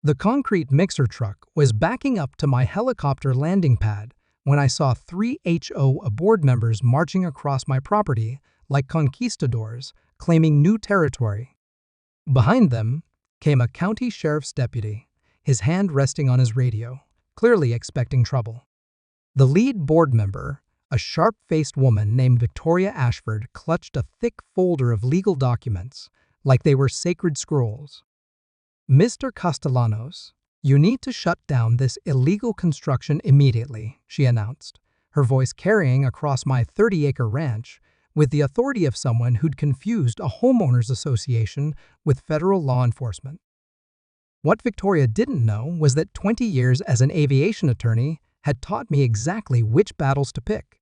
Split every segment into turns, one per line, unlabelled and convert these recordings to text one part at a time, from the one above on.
The concrete mixer truck was backing up to my helicopter landing pad when I saw 3 HOA board members marching across my property like conquistadors, claiming new territory. Behind them came a county sheriff's deputy, his hand resting on his radio, clearly expecting trouble. The lead board member, a sharp-faced woman named Victoria Ashford, clutched a thick folder of legal documents like they were sacred scrolls. "Mr. Castellanos, you need to shut down this illegal construction immediately," she announced, her voice carrying across my 30-acre ranch with the authority of someone who'd confused a homeowners association with federal law enforcement. What Victoria didn't know was that 20 years as an aviation attorney had taught me exactly which battles to pick.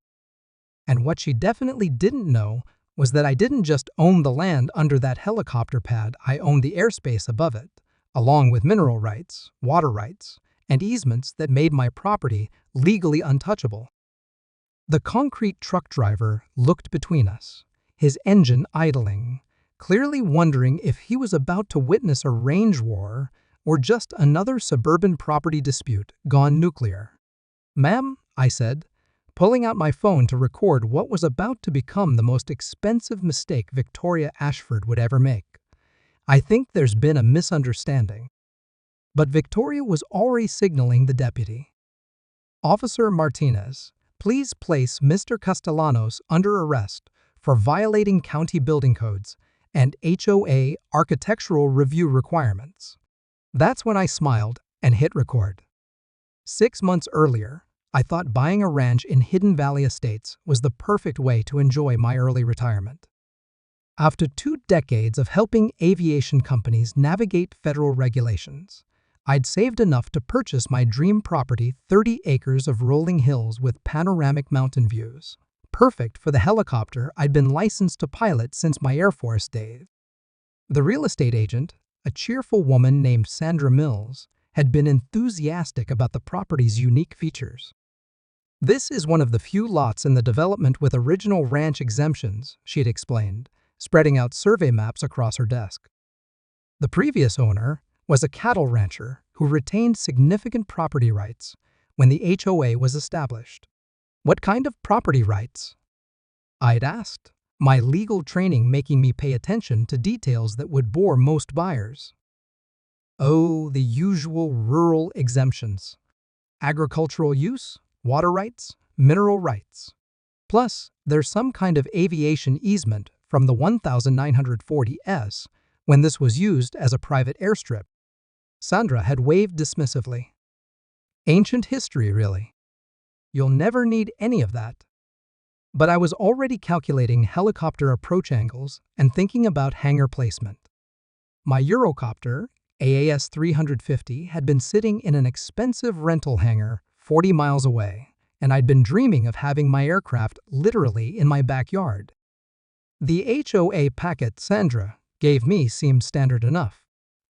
And what she definitely didn't know was that I didn't just own the land under that helicopter pad, I owned the airspace above it, along with mineral rights, water rights, and easements that made my property legally untouchable. The concrete truck driver looked between us, his engine idling, clearly wondering if he was about to witness a range war or just another suburban property dispute gone nuclear. "Ma'am," I said, pulling out my phone to record what was about to become the most expensive mistake Victoria Ashford would ever make. "I think there's been a misunderstanding." But Victoria was already signaling the deputy. "Officer Martinez, please place Mr. Castellanos under arrest for violating county building codes and HOA architectural review requirements." That's when I smiled and hit record. 6 months earlier, I thought buying a ranch in Hidden Valley Estates was the perfect way to enjoy my early retirement. After 2 decades of helping aviation companies navigate federal regulations, I'd saved enough to purchase my dream property, 30 acres of rolling hills with panoramic mountain views, perfect for the helicopter I'd been licensed to pilot since my Air Force days. The real estate agent, a cheerful woman named Sandra Mills, had been enthusiastic about the property's unique features. "This is one of the few lots in the development with original ranch exemptions," she had explained, spreading out survey maps across her desk. The previous owner was a cattle rancher who retained significant property rights when the HOA was established. "What kind of property rights?" I'd asked, my legal training making me pay attention to details that would bore most buyers. "Oh, the usual rural exemptions. Agricultural use, water rights, mineral rights. Plus, there's some kind of aviation easement from the 1940s when this was used as a private airstrip." Sandra had waved dismissively. "Ancient history, really. You'll never need any of that." But I was already calculating helicopter approach angles and thinking about hangar placement. My Eurocopter, AAS 350, had been sitting in an expensive rental hangar 40 miles away, and I'd been dreaming of having my aircraft literally in my backyard. The HOA packet Sandra gave me seemed standard enough.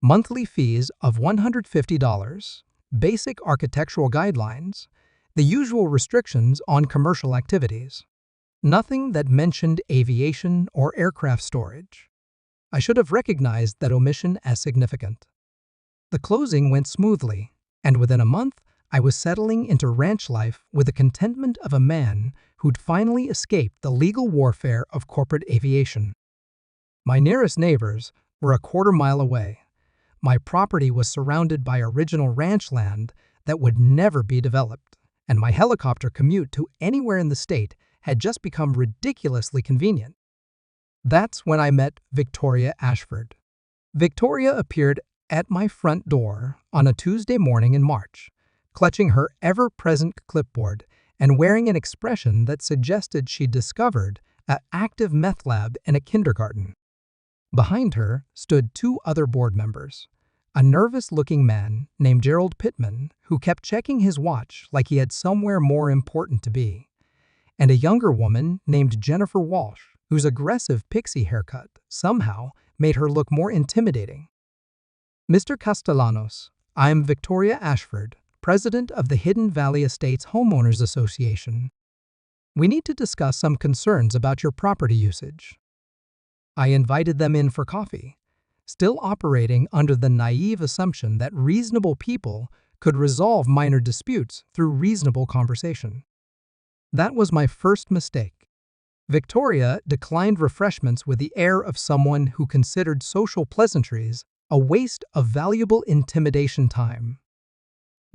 Monthly fees of $150, basic architectural guidelines, the usual restrictions on commercial activities. Nothing that mentioned aviation or aircraft storage. I should have recognized that omission as significant. The closing went smoothly, and within a month, I was settling into ranch life with the contentment of a man who'd finally escaped the legal warfare of corporate aviation. My nearest neighbors were a quarter-mile away. My property was surrounded by original ranch land that would never be developed, and my helicopter commute to anywhere in the state had just become ridiculously convenient. That's when I met Victoria Ashford. Victoria appeared at my front door on a Tuesday morning in March, clutching her ever-present clipboard and wearing an expression that suggested she'd discovered an active meth lab in a kindergarten. Behind her stood 2 other board members, a nervous-looking man named Gerald Pittman, who kept checking his watch like he had somewhere more important to be, and a younger woman named Jennifer Walsh, whose aggressive pixie haircut somehow made her look more intimidating. "Mr. Castellanos, I'm Victoria Ashford, president of the Hidden Valley Estates Homeowners Association. We need to discuss some concerns about your property usage." I invited them in for coffee, still operating under the naive assumption that reasonable people could resolve minor disputes through reasonable conversation. That was my first mistake. Victoria declined refreshments with the air of someone who considered social pleasantries a waste of valuable intimidation time.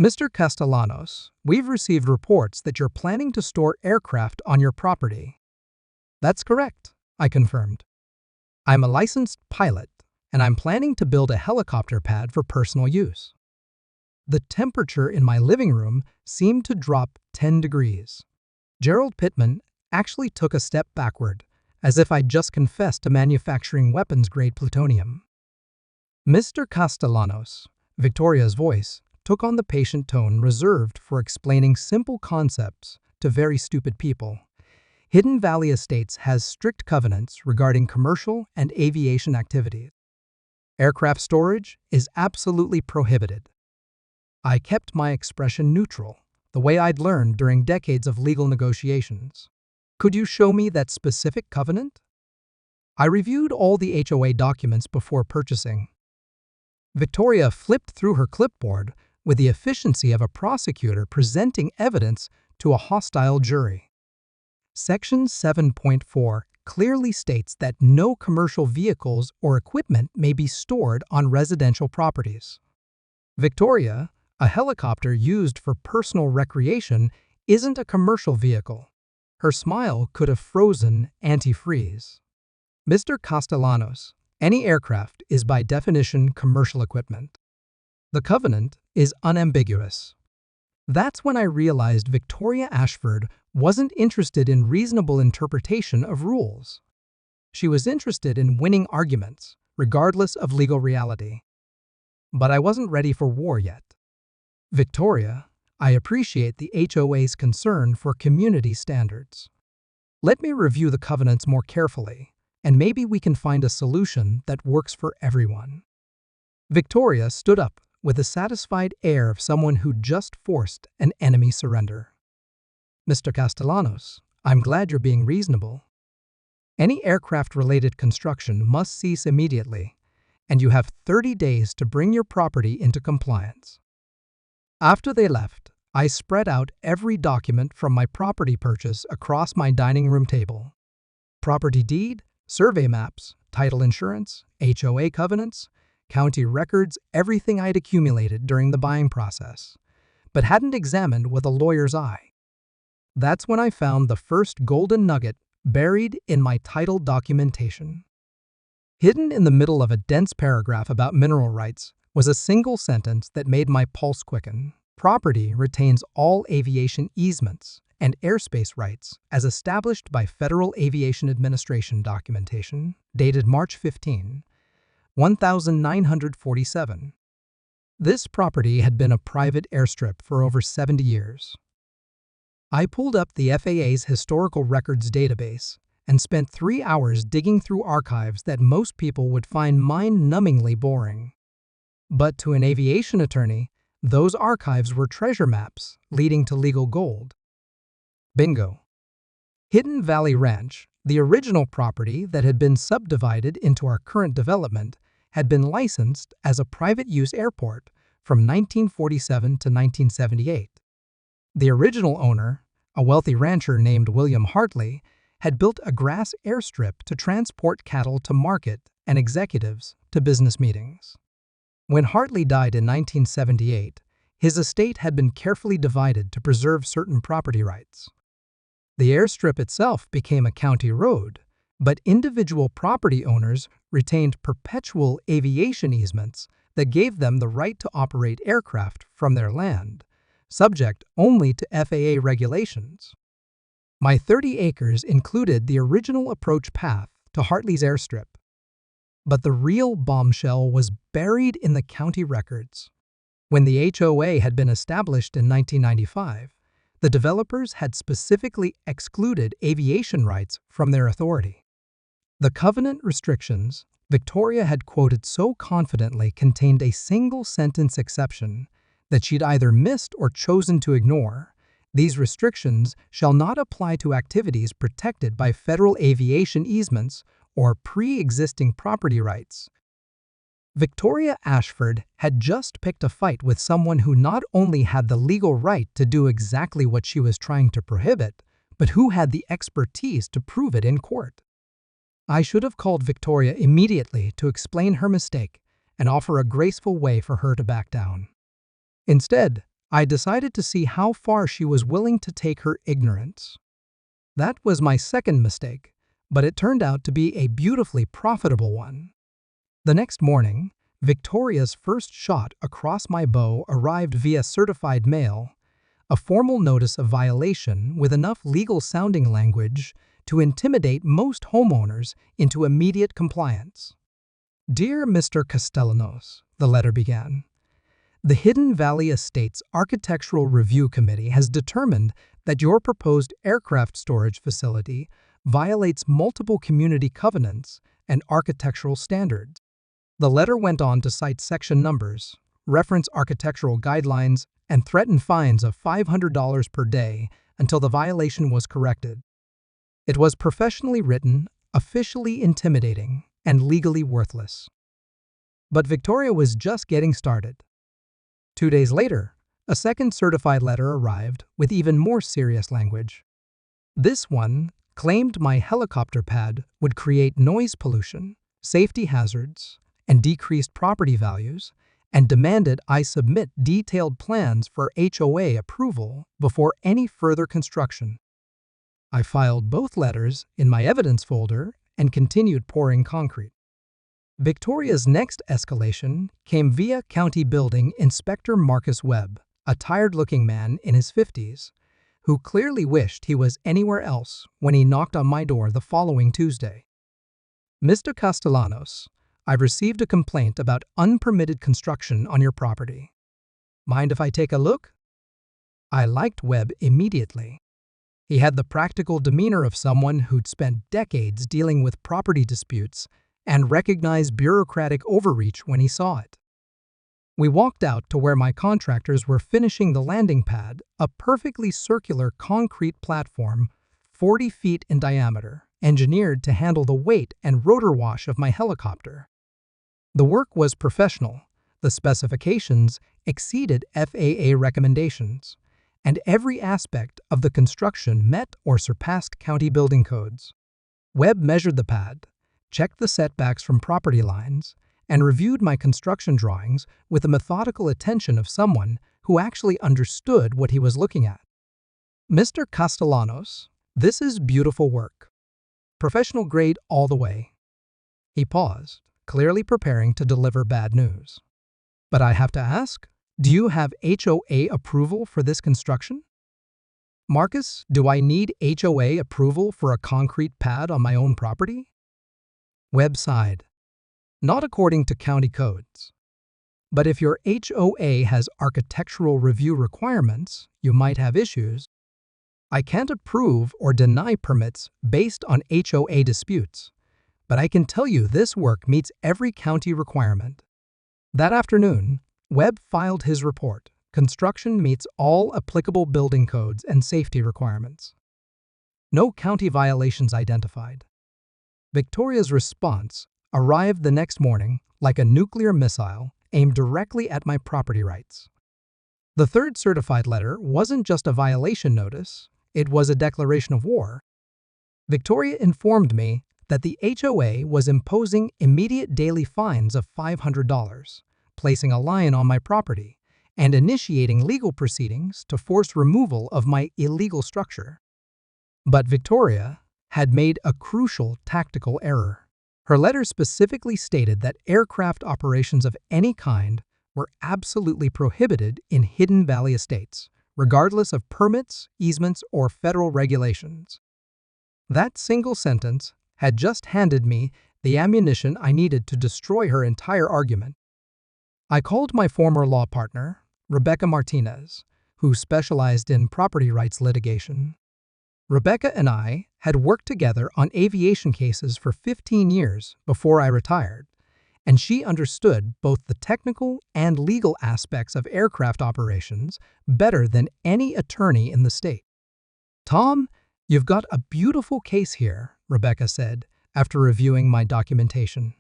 Mr. Castellanos, we've received reports that you're planning to store aircraft on your property. That's correct, I confirmed. I'm a licensed pilot, and I'm planning to build a helicopter pad for personal use. The temperature in my living room seemed to drop 10 degrees. Gerald Pittman actually took a step backward, as if I'd just confessed to manufacturing weapons-grade plutonium. Mr. Castellanos, Victoria's voice, took on the patient tone reserved for explaining simple concepts to very stupid people. Hidden Valley Estates has strict covenants regarding commercial and aviation activities. Aircraft storage is absolutely prohibited. I kept my expression neutral, the way I'd learned during decades of legal negotiations. Could you show me that specific covenant? I reviewed all the HOA documents before purchasing. Victoria flipped through her clipboard with the efficiency of a prosecutor presenting evidence to a hostile jury. Section 7.4 clearly states that no commercial vehicles or equipment may be stored on residential properties. Victoria, a helicopter used for personal recreation, isn't a commercial vehicle. Her smile could have frozen antifreeze. Mr. Castellanos, any aircraft is by definition commercial equipment. The covenant is unambiguous. That's when I realized Victoria Ashford wasn't interested in reasonable interpretation of rules. She was interested in winning arguments, regardless of legal reality. But I wasn't ready for war yet. Victoria, I appreciate the HOA's concern for community standards. Let me review the covenants more carefully, and maybe we can find a solution that works for everyone. Victoria stood up with a satisfied air of someone who just forced an enemy surrender. Mr. Castellanos, I'm glad you're being reasonable. Any aircraft-related construction must cease immediately, and you have 30 days to bring your property into compliance. After they left, I spread out every document from my property purchase across my dining room table. Property deed, survey maps, title insurance, HOA covenants, county records, everything I'd accumulated during the buying process, but hadn't examined with a lawyer's eye. That's when I found the first golden nugget buried in my title documentation. Hidden in the middle of a dense paragraph about mineral rights was a single sentence that made my pulse quicken. Property retains all aviation easements and airspace rights as established by Federal Aviation Administration documentation dated March 15, 1947. This property had been a private airstrip for over 70 years. I pulled up the FAA's historical records database and spent 3 hours digging through archives that most people would find mind-numbingly boring. But to an aviation attorney, those archives were treasure maps leading to legal gold. Bingo! Hidden Valley Ranch, the original property that had been subdivided into our current development, had been licensed as a private-use airport from 1947 to 1978. The original owner, a wealthy rancher named William Hartley, had built a grass airstrip to transport cattle to market and executives to business meetings. When Hartley died in 1978, his estate had been carefully divided to preserve certain property rights. The airstrip itself became a county road, but individual property owners retained perpetual aviation easements that gave them the right to operate aircraft from their land, subject only to FAA regulations. My 30 acres included the original approach path to Hartley's airstrip. But the real bombshell was buried in the county records. When the HOA had been established in 1995, the developers had specifically excluded aviation rights from their authority. The covenant restrictions Victoria had quoted so confidently contained a single-sentence exception that she'd either missed or chosen to ignore. These restrictions shall not apply to activities protected by federal aviation easements or pre-existing property rights. Victoria Ashford had just picked a fight with someone who not only had the legal right to do exactly what she was trying to prohibit, but who had the expertise to prove it in court. I should have called Victoria immediately to explain her mistake and offer a graceful way for her to back down. Instead, I decided to see how far she was willing to take her ignorance. That was my second mistake, but it turned out to be a beautifully profitable one. The next morning, Victoria's first shot across my bow arrived via certified mail, a formal notice of violation with enough legal-sounding language to intimidate most homeowners into immediate compliance. Dear Mr. Castellanos, the letter began, the Hidden Valley Estates Architectural Review Committee has determined that your proposed aircraft storage facility violates multiple community covenants and architectural standards. The letter went on to cite section numbers, reference architectural guidelines, and threaten fines of $500 per day until the violation was corrected. It was professionally written, officially intimidating, and legally worthless. But Victoria was just getting started. 2 days later, a second certified letter arrived with even more serious language. This one claimed my helicopter pad would create noise pollution, safety hazards, and decreased property values, and demanded I submit detailed plans for HOA approval before any further construction. I filed both letters in my evidence folder and continued pouring concrete. Victoria's next escalation came via County Building Inspector Marcus Webb, a tired-looking man in his 50s, who clearly wished he was anywhere else when he knocked on my door the following Tuesday. Mr. Castellanos, I've received a complaint about unpermitted construction on your property. Mind if I take a look? I liked Webb immediately. He had the practical demeanor of someone who'd spent decades dealing with property disputes and recognized bureaucratic overreach when he saw it. We walked out to where my contractors were finishing the landing pad, a perfectly circular concrete platform 40 feet in diameter, engineered to handle the weight and rotor wash of my helicopter. The work was professional, the specifications exceeded FAA recommendations, and every aspect of the construction met or surpassed county building codes. Webb measured the pad, checked the setbacks from property lines, and reviewed my construction drawings with the methodical attention of someone who actually understood what he was looking at. Mr. Castellanos, this is beautiful work. Professional grade all the way. He paused, clearly preparing to deliver bad news. But I have to ask, do you have HOA approval for this construction? Marcus, do I need HOA approval for a concrete pad on my own property? Webb sighed. Not according to county codes. But if your HOA has architectural review requirements, you might have issues. I can't approve or deny permits based on HOA disputes, but I can tell you this work meets every county requirement. That afternoon, Webb filed his report. Construction meets all applicable building codes and safety requirements. No county violations identified. Victoria's response arrived the next morning like a nuclear missile aimed directly at my property rights. The third certified letter wasn't just a violation notice, it was a declaration of war. Victoria informed me that the HOA was imposing immediate daily fines of $500, placing a lion on my property, and initiating legal proceedings to force removal of my illegal structure. But Victoria had made a crucial tactical error. Her letter specifically stated that aircraft operations of any kind were absolutely prohibited in Hidden Valley Estates, regardless of permits, easements, or federal regulations. That single sentence had just handed me the ammunition I needed to destroy her entire argument. I called my former law partner, Rebecca Martinez, who specialized in property rights litigation. Rebecca and I had worked together on aviation cases for 15 years before I retired, and she understood both the technical and legal aspects of aircraft operations better than any attorney in the state. "Tom, you've got a beautiful case here," Rebecca said after reviewing my documentation.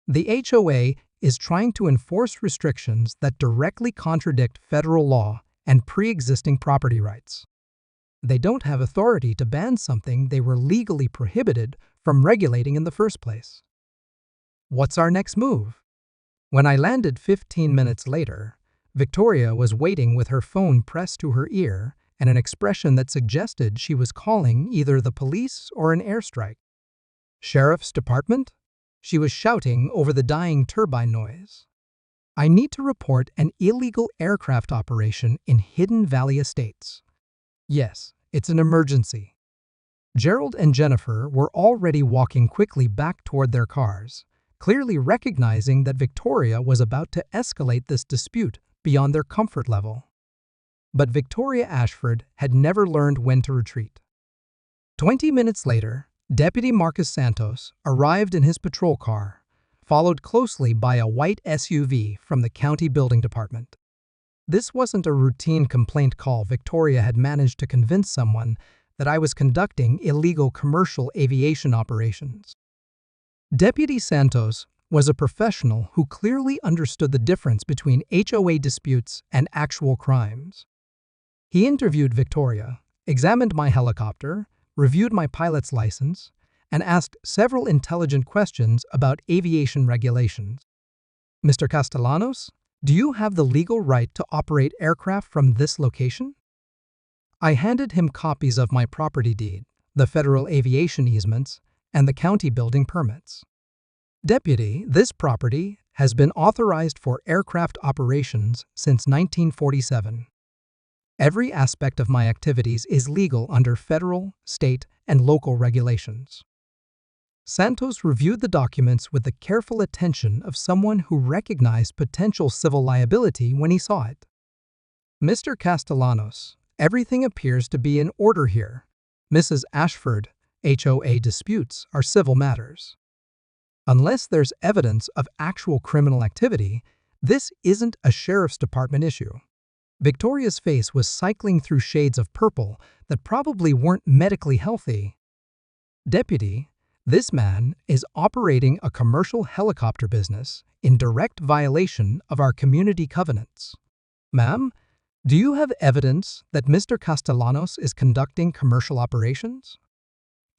"The HOA is trying to enforce restrictions that directly contradict federal law and pre-existing property rights. They don't have authority to ban something they were legally prohibited from regulating in the first place. What's our next move? When I landed 15 minutes later, Victoria was waiting with her phone pressed to her ear and an expression that suggested she was calling either the police or an airstrike. Sheriff's Department? She was shouting over the dying turbine noise. I need to report an illegal aircraft operation in Hidden Valley Estates. Yes, it's an emergency. Gerald and Jennifer were already walking quickly back toward their cars, clearly recognizing that Victoria was about to escalate this dispute beyond their comfort level. But Victoria Ashford had never learned when to retreat. 20 minutes later, Deputy Marcus Santos arrived in his patrol car, followed closely by a white SUV from the county building department. This wasn't a routine complaint call. Victoria had managed to convince someone that I was conducting illegal commercial aviation operations. Deputy Santos was a professional who clearly understood the difference between HOA disputes and actual crimes. He interviewed Victoria, examined my helicopter, reviewed my pilot's license, and asked several intelligent questions about aviation regulations. Mr. Castellanos, do you have the legal right to operate aircraft from this location? I handed him copies of my property deed, the federal aviation easements, and the county building permits. Deputy, this property has been authorized for aircraft operations since 1947. Every aspect of my activities is legal under federal, state, and local regulations. Santos reviewed the documents with the careful attention of someone who recognized potential civil liability when he saw it. Mr. Castellanos, everything appears to be in order here. Mrs. Ashford, HOA disputes are civil matters. Unless there's evidence of actual criminal activity, this isn't a sheriff's department issue. Victoria's face was cycling through shades of purple that probably weren't medically healthy. Deputy, this man is operating a commercial helicopter business in direct violation of our community covenants. Ma'am, do you have evidence that Mr. Castellanos is conducting commercial operations?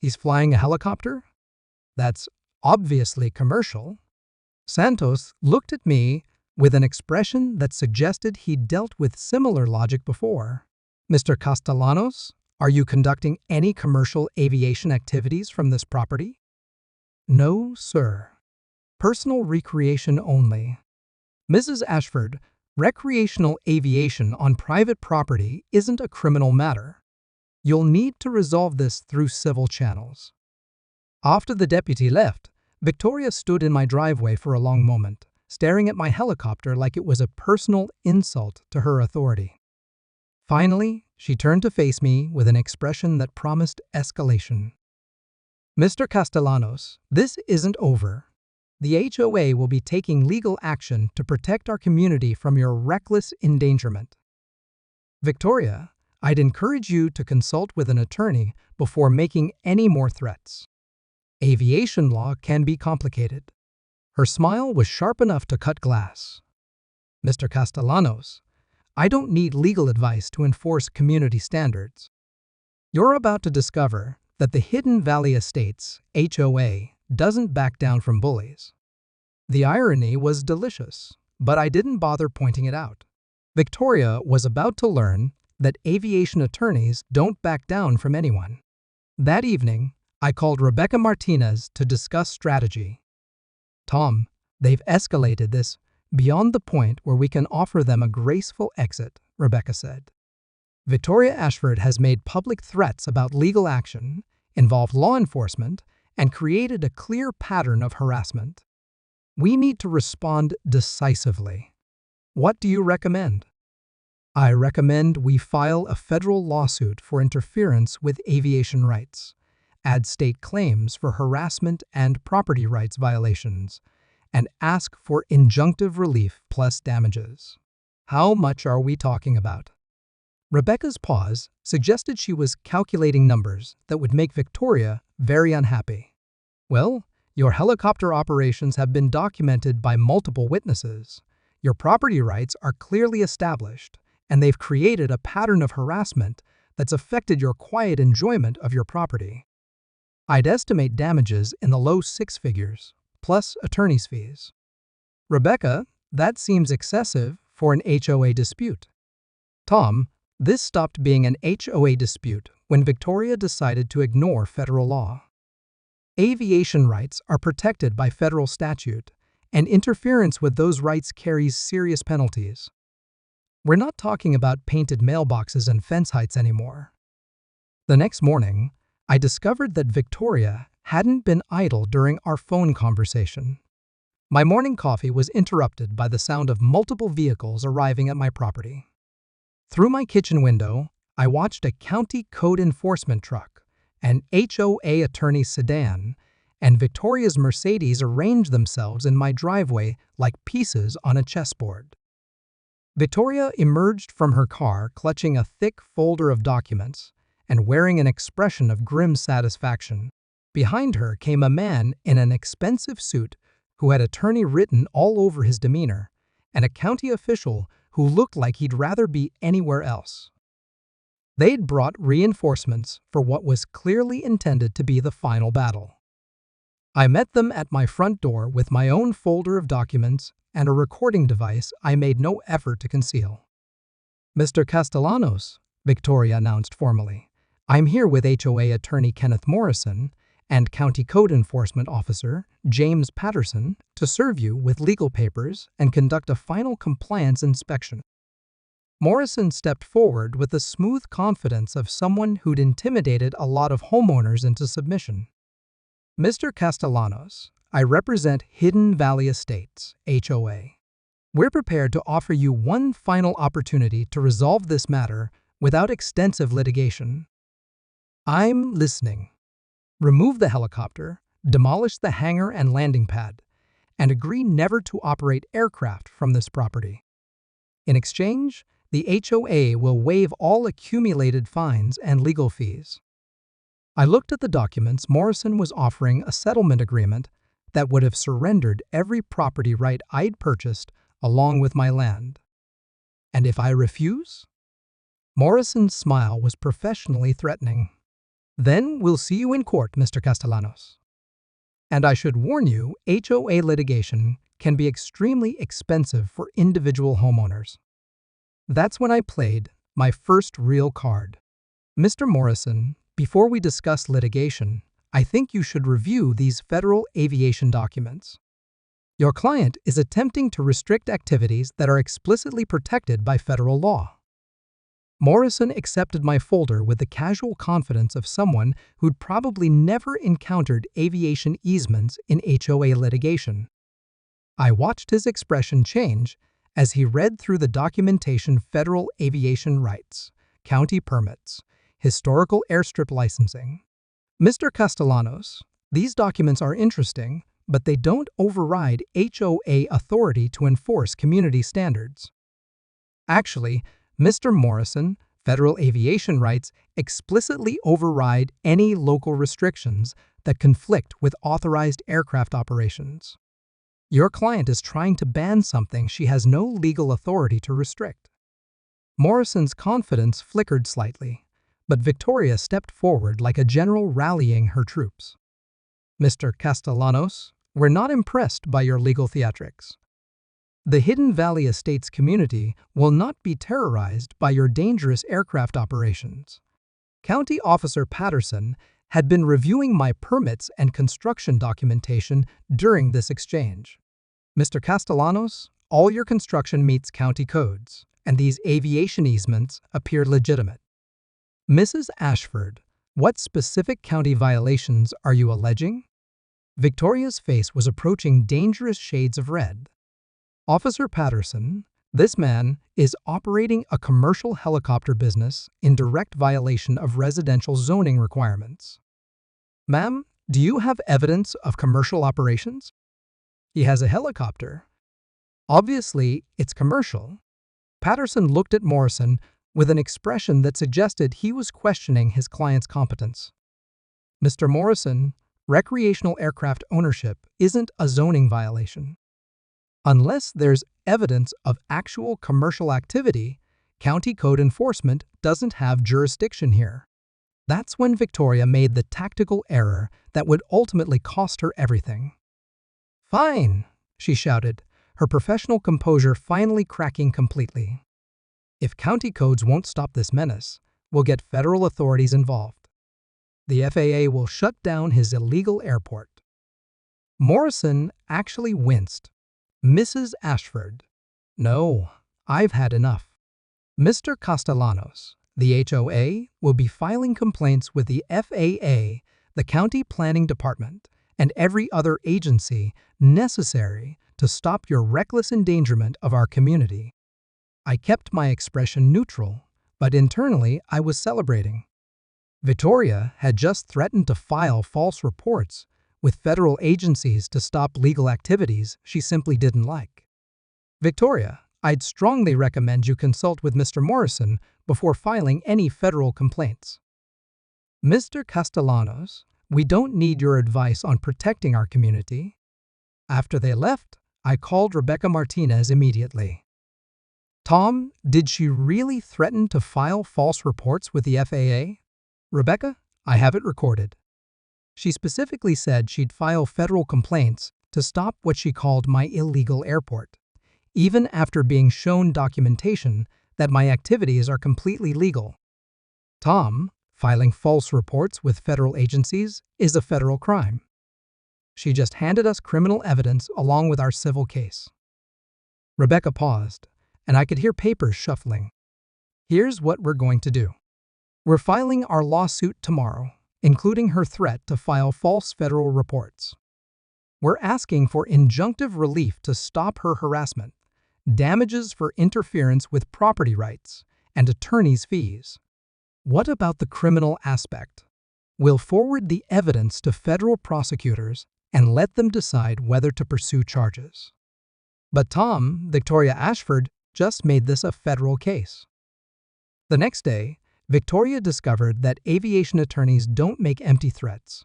He's flying a helicopter? That's obviously commercial. Santos looked at me with an expression that suggested he'd dealt with similar logic before. Mr. Castellanos, are you conducting any commercial aviation activities from this property? No, sir. Personal recreation only. Mrs. Ashford, recreational aviation on private property isn't a criminal matter. You'll need to resolve this through civil channels. After the deputy left, Victoria stood in my driveway for a long moment, staring at my helicopter like it was a personal insult to her authority. Finally, she turned to face me with an expression that promised escalation. Mr. Castellanos, this isn't over. The HOA will be taking legal action to protect our community from your reckless endangerment. Victoria, I'd encourage you to consult with an attorney before making any more threats. Aviation law can be complicated. Her smile was sharp enough to cut glass. Mr. Castellanos, I don't need legal advice to enforce community standards. You're about to discover that the Hidden Valley Estates, HOA, doesn't back down from bullies. The irony was delicious, but I didn't bother pointing it out. Victoria was about to learn that aviation attorneys don't back down from anyone. That evening, I called Rebecca Martinez to discuss strategy. Tom, they've escalated this beyond the point where we can offer them a graceful exit, Rebecca said. Victoria Ashford has made public threats about legal action, involved law enforcement, and created a clear pattern of harassment. We need to respond decisively. What do you recommend? I recommend we file a federal lawsuit for interference with aviation rights, add state claims for harassment and property rights violations, and ask for injunctive relief plus damages. How much are we talking about? Rebecca's pause suggested she was calculating numbers that would make Victoria very unhappy. Well, Your helicopter operations have been documented by multiple witnesses. Your property rights are clearly established, and they've created a pattern of harassment that's affected your quiet enjoyment of your property. I'd estimate damages in the low six figures, plus attorney's fees. Rebecca, that seems excessive for an HOA dispute. Tom, this stopped being an HOA dispute when Victoria decided to ignore federal law. Aviation rights are protected by federal statute, and interference with those rights carries serious penalties. We're not talking about painted mailboxes and fence heights anymore. The next morning, I discovered that Victoria hadn't been idle during our phone conversation. My morning coffee was interrupted by the sound of multiple vehicles arriving at my property. Through my kitchen window, I watched a county code enforcement truck, an HOA attorney's sedan, and Victoria's Mercedes arranged themselves in my driveway like pieces on a chessboard. Victoria emerged from her car clutching a thick folder of documents and wearing an expression of grim satisfaction. Behind her came a man in an expensive suit who had attorney written all over his demeanor, and a county official who looked like he'd rather be anywhere else. They'd brought reinforcements for what was clearly intended to be the final battle. I met them at my front door with my own folder of documents and a recording device I made no effort to conceal. "Mr. Castellanos," Victoria announced formally, "I'm here with HOA attorney Kenneth Morrison and County Code Enforcement Officer James Patterson to serve you with legal papers and conduct a final compliance inspection." Morrison stepped forward with the smooth confidence of someone who'd intimidated a lot of homeowners into submission. "Mr. Castellanos, I represent Hidden Valley Estates, HOA. We're prepared to offer you one final opportunity to resolve this matter without extensive litigation." "I'm listening." "Remove the helicopter, demolish the hangar and landing pad, and agree never to operate aircraft from this property. In exchange, the HOA will waive all accumulated fines and legal fees." I looked at the documents. Morrison was offering a settlement agreement that would have surrendered every property right I'd purchased along with my land. "And if I refuse?" Morrison's smile was professionally threatening. "Then we'll see you in court, Mr. Castellanos. And I should warn you, HOA litigation can be extremely expensive for individual homeowners." That's when I played my first real card. "Mr. Morrison, before we discuss litigation, I think you should review these federal aviation documents. Your client is attempting to restrict activities that are explicitly protected by federal law." Morrison accepted my folder with the casual confidence of someone who'd probably never encountered aviation easements in HOA litigation. I watched his expression change as he read through the documentation: federal aviation rights, county permits, historical airstrip licensing. "Mr. Castellanos, these documents are interesting, but they don't override HOA authority to enforce community standards." "Actually, Mr. Morrison, federal aviation rights explicitly override any local restrictions that conflict with authorized aircraft operations. Your client is trying to ban something she has no legal authority to restrict." Morrison's confidence flickered slightly, but Victoria stepped forward like a general rallying her troops. "Mr. Castellanos, we're not impressed by your legal theatrics. The Hidden Valley Estates community will not be terrorized by your dangerous aircraft operations." County Officer Patterson had been reviewing my permits and construction documentation during this exchange. "Mr. Castellanos, all your construction meets county codes, and these aviation easements appear legitimate." "Mrs. Ashford, what specific county violations are you alleging?" Victoria's face was approaching dangerous shades of red. "Officer Patterson, this man is operating a commercial helicopter business in direct violation of residential zoning requirements." "Ma'am, do you have evidence of commercial operations?" "He has a helicopter. Obviously, it's commercial." Patterson looked at Morrison with an expression that suggested he was questioning his client's competence. "Mr. Morrison, Recreational aircraft ownership isn't a zoning violation. Unless there's evidence of actual commercial activity, county code enforcement doesn't have jurisdiction here. That's when Victoria made the tactical error that would ultimately cost her everything. "Fine," she shouted, her professional composure finally cracking completely. "If county codes won't stop this menace, we'll get federal authorities involved. The FAA will shut down his illegal airport." Morrison actually winced. "Mrs. Ashford, no, I've had enough. Mr. Castellanos, the HOA, will be filing complaints with the FAA, the County Planning Department, and every other agency necessary to stop your reckless endangerment of our community." I kept my expression neutral, but internally I was celebrating. Victoria had just threatened to file false reports with federal agencies to stop legal activities she simply didn't like. "Victoria, I'd strongly recommend you consult with Mr. Morrison before filing any federal complaints." "Mr. Castellanos, we don't need your advice on protecting our community." After they left, I called Rebecca Martinez immediately. "Tom, did she really threaten to file false reports with the FAA?" "Rebecca, I have it recorded. She specifically said she'd file federal complaints to stop what she called my illegal airport, even after being shown documentation that my activities are completely legal." "Tom, filing false reports with federal agencies is a federal crime. She just handed us criminal evidence along with our civil case." Rebecca paused, and I could hear papers shuffling. "Here's what we're going to do. We're filing our lawsuit tomorrow, including her threat to file false federal reports. We're asking for injunctive relief to stop her harassment, damages for interference with property rights, and attorney's fees. What about the criminal aspect? We'll forward the evidence to federal prosecutors and let them decide whether to pursue charges." "But Tom, Victoria Ashford just made this a federal case." The next day, Victoria discovered that aviation attorneys don't make empty threats.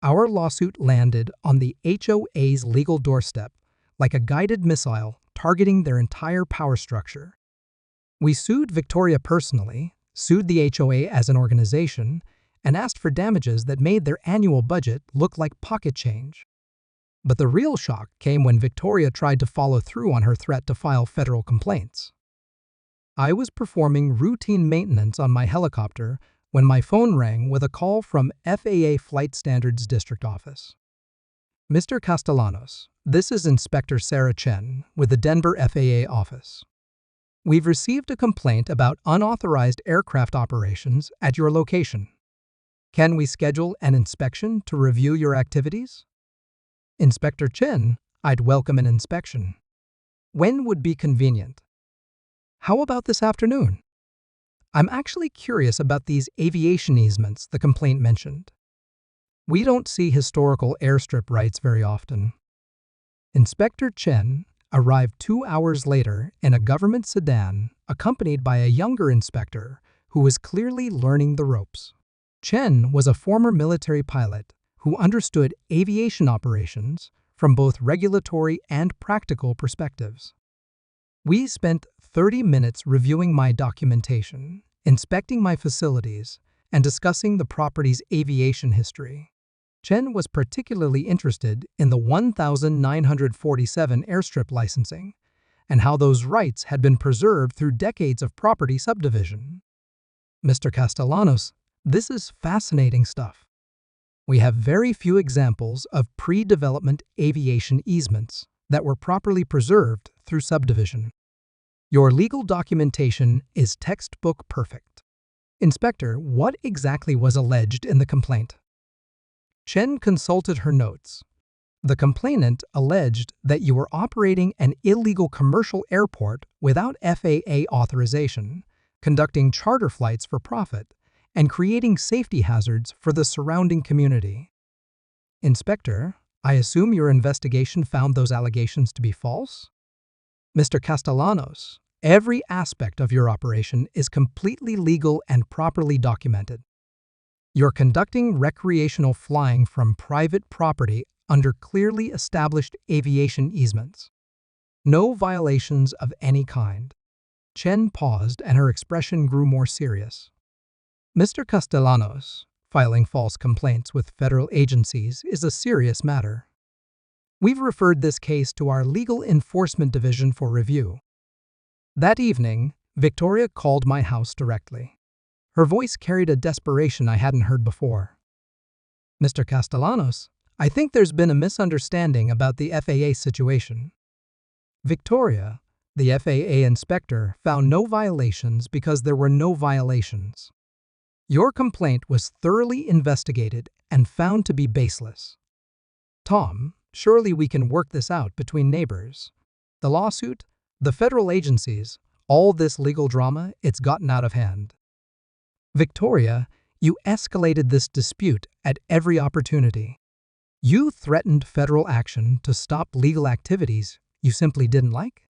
Our lawsuit landed on the HOA's legal doorstep like a guided missile targeting their entire power structure. We sued Victoria personally, sued the HOA as an organization, and asked for damages that made their annual budget look like pocket change. But the real shock came when Victoria tried to follow through on her threat to file federal complaints. I was performing routine maintenance on my helicopter when my phone rang with a call from FAA Flight Standards District Office. "Mr. Castellanos, this is Inspector Sarah Chen with the Denver FAA office. We've received a complaint about unauthorized aircraft operations at your location. Can we schedule an inspection to review your activities?" "Inspector Chen, I'd welcome an inspection. When would be convenient?" "How about this afternoon? I'm actually curious about these aviation easements the complaint mentioned. We don't see historical airstrip rights very often." Inspector Chen arrived 2 hours later in a government sedan accompanied by a younger inspector who was clearly learning the ropes. Chen was a former military pilot who understood aviation operations from both regulatory and practical perspectives. We spent 30 minutes reviewing my documentation, inspecting my facilities, and discussing the property's aviation history. Chen was particularly interested in the 1947 airstrip licensing and how those rights had been preserved through decades of property subdivision. "Mr. Castellanos, this is fascinating stuff. We have very few examples of pre-development aviation easements that were properly preserved through subdivision. Your legal documentation is textbook perfect. Inspector, what exactly was alleged in the complaint?" Chen consulted her notes. "The complainant alleged that you were operating an illegal commercial airport without FAA authorization, conducting charter flights for profit, and creating safety hazards for the surrounding community." "Inspector, I assume your investigation found those allegations to be false?" "Mr. Castellanos, every aspect of your operation is completely legal and properly documented. You're conducting recreational flying from private property under clearly established aviation easements. No violations of any kind. Chen paused and her expression grew more serious. Mr. Castellanos, filing false complaints with federal agencies is a serious matter. We've referred this case to our Legal Enforcement Division for review. That evening, Victoria called my house directly. Her voice carried a desperation I hadn't heard before. Mr. Castellanos, I think there's been a misunderstanding about the FAA situation. Victoria, the FAA inspector, found no violations because there were no violations. Your complaint was thoroughly investigated and found to be baseless. Tom, surely we can work this out between neighbors. The lawsuit, the federal agencies, all this legal drama, it's gotten out of hand. Victoria, you escalated this dispute at every opportunity. You threatened federal action to stop legal activities you simply didn't like.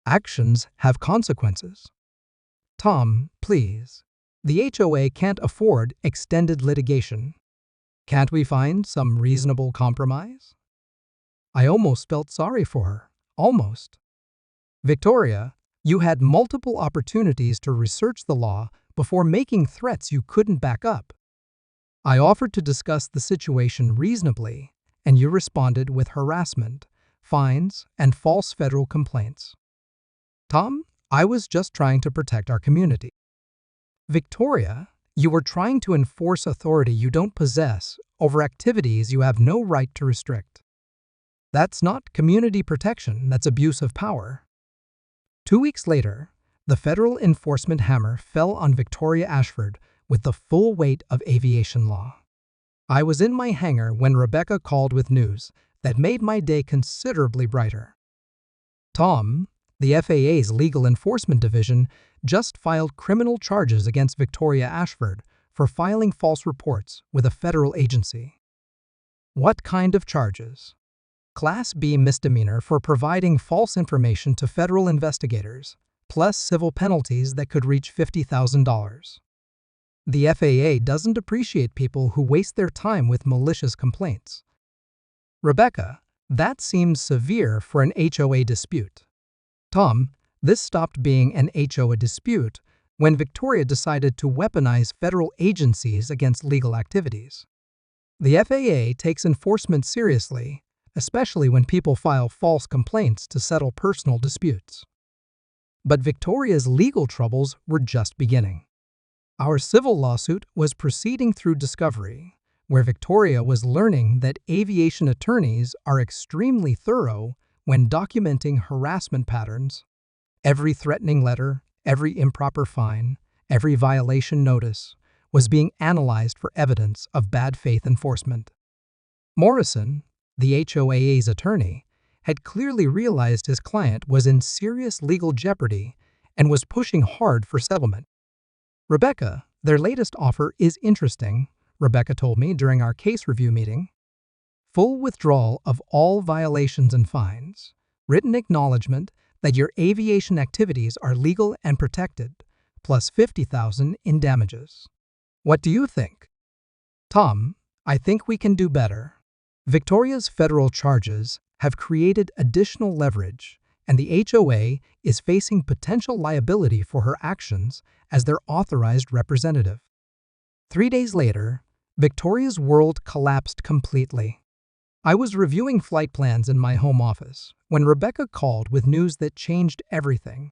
Actions have consequences. Tom, please. The HOA can't afford extended litigation. Can't we find some reasonable compromise? I almost felt sorry for her. Almost. Victoria, you had multiple opportunities to research the law before making threats you couldn't back up. I offered to discuss the situation reasonably, and you responded with harassment, fines, and false federal complaints. Tom, I was just trying to protect our community. Victoria, you were trying to enforce authority you don't possess over activities you have no right to restrict. That's not community protection, that's abuse of power. 2 weeks later, the federal enforcement hammer fell on Victoria Ashford with the full weight of aviation law. I was in my hangar when Rebecca called with news that made my day considerably brighter. Tom, the FAA's Legal Enforcement Division, just filed criminal charges against Victoria Ashford for filing false reports with a federal agency. What kind of charges? Class B misdemeanor for providing false information to federal investigators, plus civil penalties that could reach $50,000. The FAA doesn't appreciate people who waste their time with malicious complaints. Rebecca, that seems severe for an HOA dispute. Tom, this stopped being an HOA dispute when Victoria decided to weaponize federal agencies against legal activities. The FAA takes enforcement seriously, especially when people file false complaints to settle personal disputes. But Victoria's legal troubles were just beginning. Our civil lawsuit was proceeding through discovery, where Victoria was learning that aviation attorneys are extremely thorough when documenting harassment patterns. Every threatening letter, every improper fine, every violation notice was being analyzed for evidence of bad faith enforcement. Morrison, the HOA's attorney, had clearly realized his client was in serious legal jeopardy and was pushing hard for settlement. Rebecca, their latest offer is interesting, Rebecca told me during our case review meeting. Full withdrawal of all violations and fines, written acknowledgement that your aviation activities are legal and protected, plus $50,000 in damages. What do you think? Tom, I think we can do better. Victoria's federal charges have created additional leverage, and the HOA is facing potential liability for her actions as their authorized representative. 3 days later, Victoria's world collapsed completely. I was reviewing flight plans in my home office when Rebecca called with news that changed everything.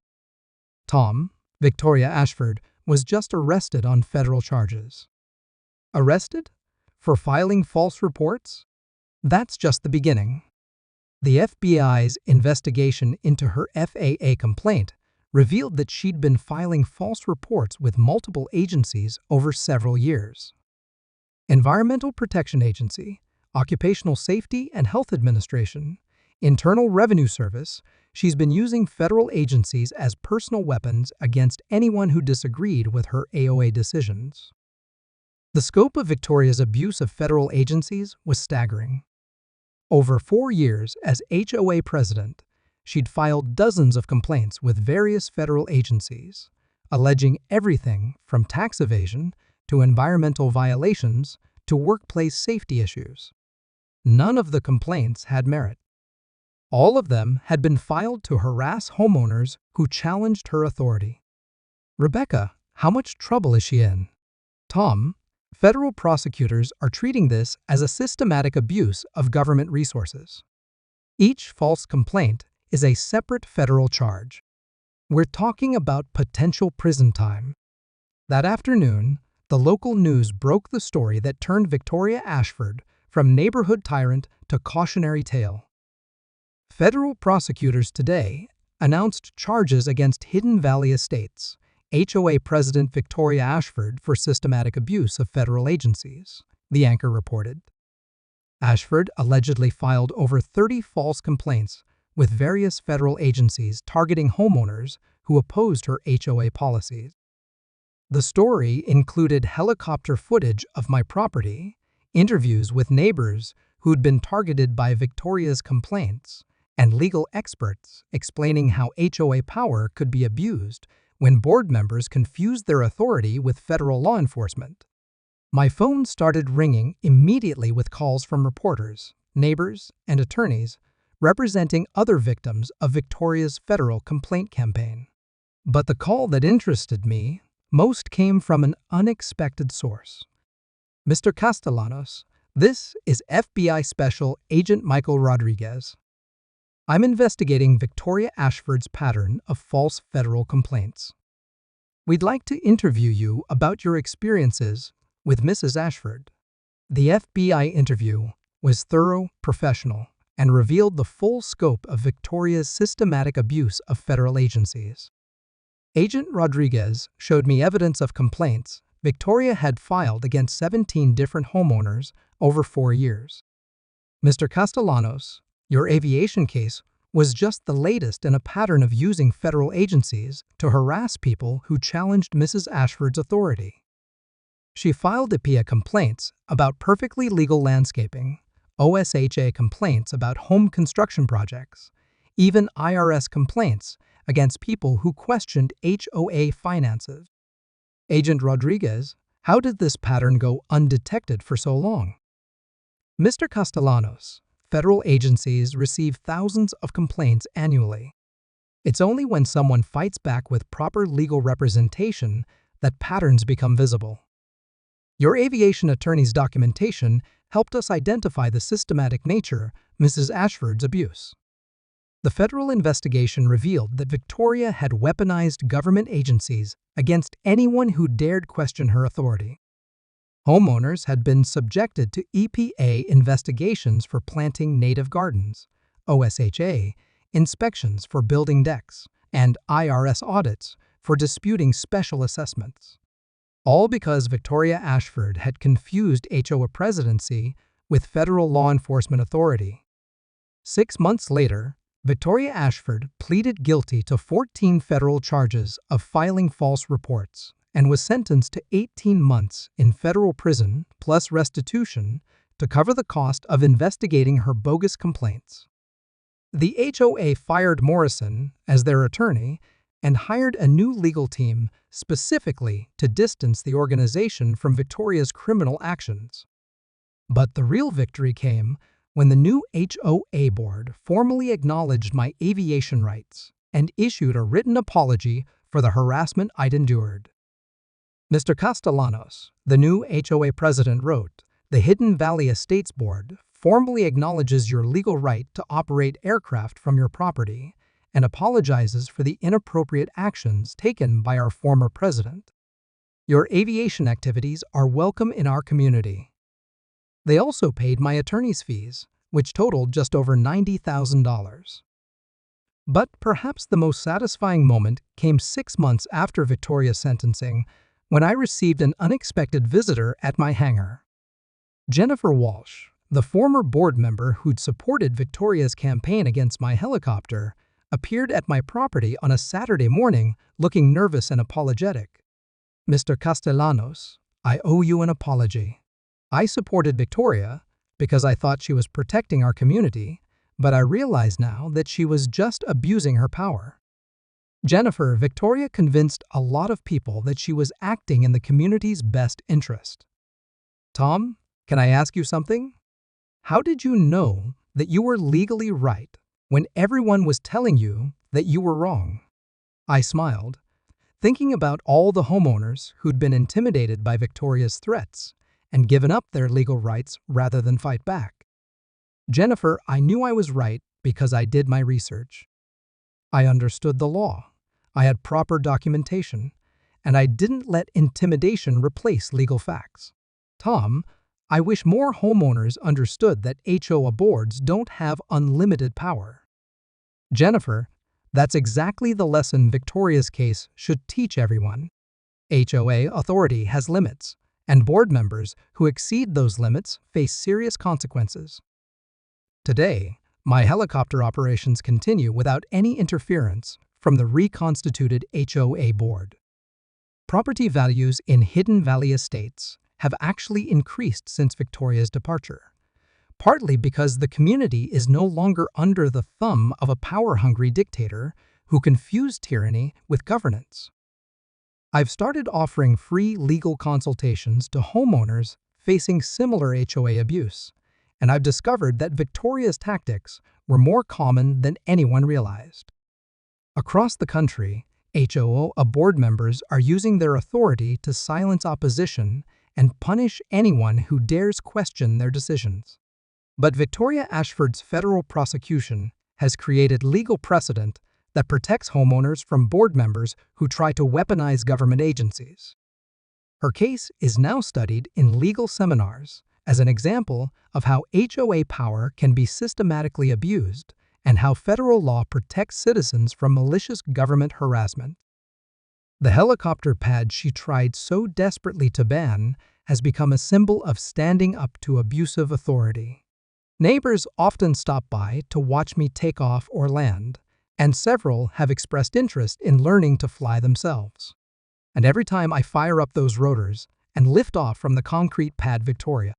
Tom, Victoria Ashford, was just arrested on federal charges. Arrested? For filing false reports? That's just the beginning. The FBI's investigation into her FAA complaint revealed that she'd been filing false reports with multiple agencies over several years. Environmental Protection Agency, Occupational Safety and Health Administration, Internal Revenue Service, she's been using federal agencies as personal weapons against anyone who disagreed with her AOA decisions. The scope of Victoria's abuse of federal agencies was staggering. Over 4 years as HOA president, she'd filed dozens of complaints with various federal agencies, alleging everything from tax evasion to environmental violations to workplace safety issues. None of the complaints had merit. All of them had been filed to harass homeowners who challenged her authority. Rebecca, how much trouble is she in? Tom, federal prosecutors are treating this as a systematic abuse of government resources. Each false complaint is a separate federal charge. We're talking about potential prison time. That afternoon, the local news broke the story that turned Victoria Ashford from neighborhood tyrant to cautionary tale. Federal prosecutors today announced charges against Hidden Valley Estates, HOA President Victoria Ashford for systematic abuse of federal agencies, the anchor reported. Ashford allegedly filed over 30 false complaints with various federal agencies targeting homeowners who opposed her HOA policies. The story included helicopter footage of my property, interviews with neighbors who'd been targeted by Victoria's complaints, and legal experts explaining how HOA power could be abused when board members confused their authority with federal law enforcement. My phone started ringing immediately with calls from reporters, neighbors, and attorneys representing other victims of Victoria's federal complaint campaign. But the call that interested me most came from an unexpected source. Mr. Castellanos, this is FBI Special Agent Michael Rodriguez. I'm investigating Victoria Ashford's pattern of false federal complaints. We'd like to interview you about your experiences with Mrs. Ashford. The FBI interview was thorough, professional, and revealed the full scope of Victoria's systematic abuse of federal agencies. Agent Rodriguez showed me evidence of complaints Victoria had filed against 17 different homeowners over 4 years. Mr. Castellanos, your aviation case was just the latest in a pattern of using federal agencies to harass people who challenged Mrs. Ashford's authority. She filed IPIA complaints about perfectly legal landscaping, OSHA complaints about home construction projects, even IRS complaints against people who questioned HOA finances. Agent Rodriguez, how did this pattern go undetected for so long? Mr. Castellanos, federal agencies receive thousands of complaints annually. It's only when someone fights back with proper legal representation that patterns become visible. Your aviation attorney's documentation helped us identify the systematic nature of Mrs. Ashford's abuse. The federal investigation revealed that Victoria had weaponized government agencies against anyone who dared question her authority. Homeowners had been subjected to EPA investigations for planting native gardens, OSHA inspections for building decks, and IRS audits for disputing special assessments. All because Victoria Ashford had confused HOA presidency with federal law enforcement authority. 6 months later, Victoria Ashford pleaded guilty to 14 federal charges of filing false reports and was sentenced to 18 months in federal prison plus restitution to cover the cost of investigating her bogus complaints. The HOA fired Morrison as their attorney and hired a new legal team specifically to distance the organization from Victoria's criminal actions. But the real victory came when the new HOA board formally acknowledged my aviation rights and issued a written apology for the harassment I'd endured. Mr. Castellanos, the new HOA president, wrote, "The Hidden Valley Estates Board formally acknowledges your legal right to operate aircraft from your property and apologizes for the inappropriate actions taken by our former president. Your aviation activities are welcome in our community." They also paid my attorney's fees, which totaled just over $90,000. But perhaps the most satisfying moment came 6 months after Victoria's sentencing, when I received an unexpected visitor at my hangar. Jennifer Walsh, the former board member who'd supported Victoria's campaign against my helicopter, appeared at my property on a Saturday morning looking nervous and apologetic. "Mr. Castellanos, I owe you an apology. I supported Victoria because I thought she was protecting our community, but I realize now that she was just abusing her power." Jennifer, Victoria convinced a lot of people that she was acting in the community's best interest. Tom, can I ask you something? How did you know that you were legally right when everyone was telling you that you were wrong? I smiled, thinking about all the homeowners who'd been intimidated by Victoria's threats and given up their legal rights rather than fight back. Jennifer, I knew I was right because I did my research. I understood the law, I had proper documentation, and I didn't let intimidation replace legal facts. Tom, I wish more homeowners understood that HOA boards don't have unlimited power. Jennifer, that's exactly the lesson Victoria's case should teach everyone. HOA authority has limits, and board members who exceed those limits face serious consequences. Today, my helicopter operations continue without any interference from the reconstituted HOA board. Property values in Hidden Valley estates have actually increased since Victoria's departure, partly because the community is no longer under the thumb of a power-hungry dictator who confused tyranny with governance. I've started offering free legal consultations to homeowners facing similar HOA abuse, and I've discovered that Victoria's tactics were more common than anyone realized. Across the country, HOA board members are using their authority to silence opposition and punish anyone who dares question their decisions. But Victoria Ashford's federal prosecution has created legal precedent that protects homeowners from board members who try to weaponize government agencies. Her case is now studied in legal seminars as an example of how HOA power can be systematically abused and how federal law protects citizens from malicious government harassment. The helicopter pad she tried so desperately to ban has become a symbol of standing up to abusive authority. Neighbors often stop by to watch me take off or land, and several have expressed interest in learning to fly themselves. And every time I fire up those rotors and lift off from the concrete pad Victoria,